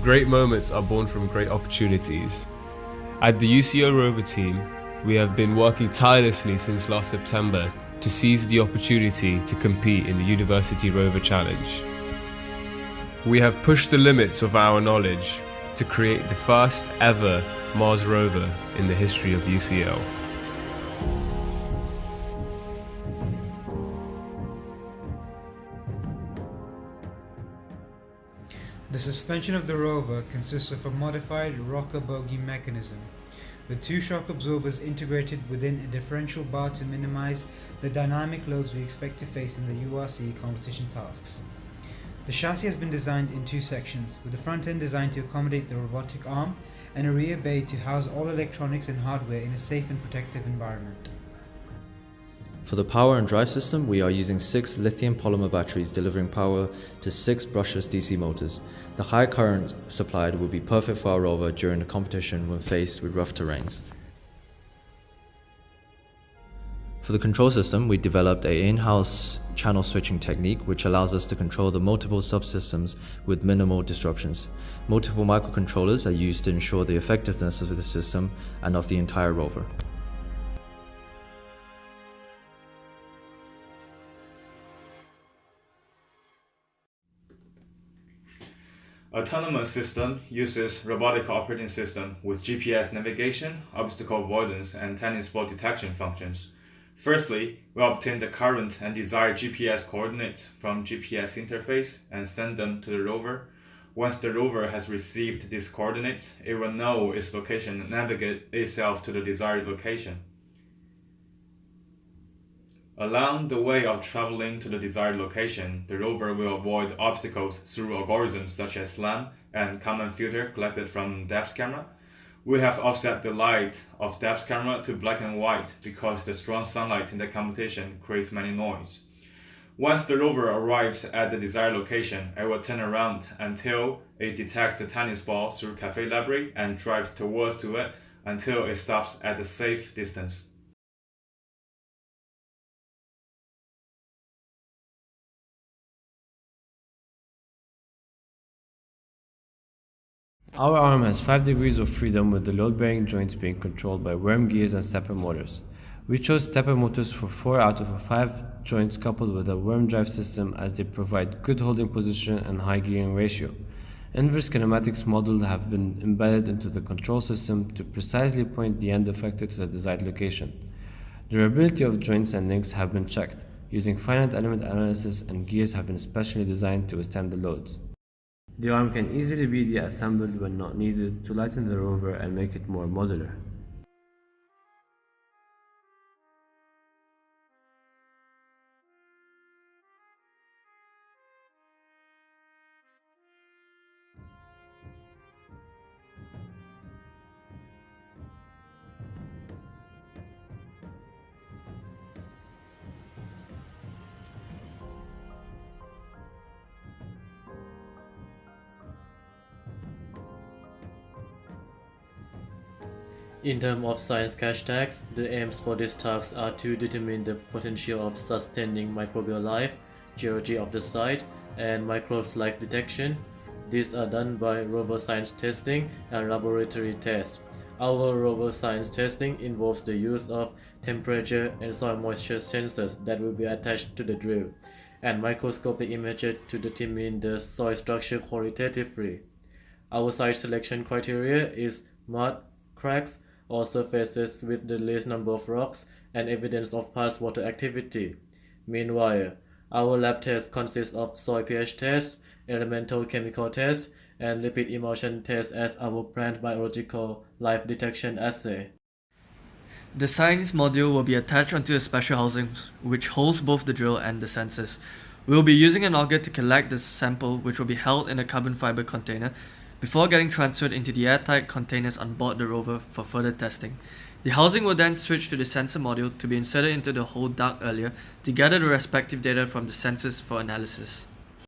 Great moments are born from great opportunities. At the UCL Rover team, we have been working tirelessly since last September to seize the opportunity to compete in the University Rover Challenge. We have pushed the limits of our knowledge to create the first ever Mars rover in the history of UCL. The suspension of the rover consists of a modified rocker bogie mechanism, with two shock absorbers integrated within a differential bar to minimize the dynamic loads we expect to face in the URC competition tasks. The chassis has been designed in two sections, with the front end designed to accommodate the robotic arm and a rear bay to house all electronics and hardware in a safe and protective environment. For the power and drive system, we are using 6 lithium polymer batteries delivering power to 6 brushless DC motors. The high current supplied will be perfect for our rover during the competition when faced with rough terrains. For the control system, we developed an in-house channel switching technique which allows us to control the multiple subsystems with minimal disruptions. Multiple microcontrollers are used to ensure the effectiveness of the system and of the entire rover. Autonomous system uses robotic operating system with GPS navigation, obstacle avoidance, and tennis ball detection functions. Firstly, we obtain the current and desired GPS coordinates from GPS interface and send them to the rover. Once the rover has received these coordinates, it will know its location and navigate itself to the desired location. Along the way of traveling to the desired location, the rover will avoid obstacles through algorithms such as SLAM and Kalman filter collected from depth camera. We have offset the light of depth camera to black and white because the strong sunlight in the competition creates many noise. Once the rover arrives at the desired location, it will turn around until it detects the tennis ball through cafe library and drives towards to it until it stops at a safe distance. Our arm has 5 degrees of freedom with the load-bearing joints being controlled by worm gears and stepper motors. We chose stepper motors for 4 out of 5 joints coupled with a worm drive system as they provide good holding position and high gearing ratio. Inverse kinematics models have been embedded into the control system to precisely point the end effector to the desired location. Durability of joints and links have been checked, using finite element analysis, and gears have been specially designed to withstand the loads. The arm can easily be deassembled when not needed to lighten the rover and make it more modular. In terms of science hashtags, the aims for these tasks are to determine the potential of sustaining microbial life, geology of the site, and microbes life detection. These are done by rover science testing and laboratory tests. Our rover science testing involves the use of temperature and soil moisture sensors that will be attached to the drill, and microscopic images to determine the soil structure qualitatively. Our site selection criteria is mud, cracks, or surfaces with the least number of rocks and evidence of past water activity. Meanwhile, our lab tests consist of soil pH test, elemental chemical test, and lipid emulsion test as our plant biological life detection assay. The science module will be attached onto a special housing which holds both the drill and the sensors. We will be using an auger to collect the sample, which will be held in a carbon fiber container before getting transferred into the airtight containers on board the rover for further testing. The housing will then switch to the sensor module to be inserted into the hole dug earlier to gather the respective data from the sensors for analysis.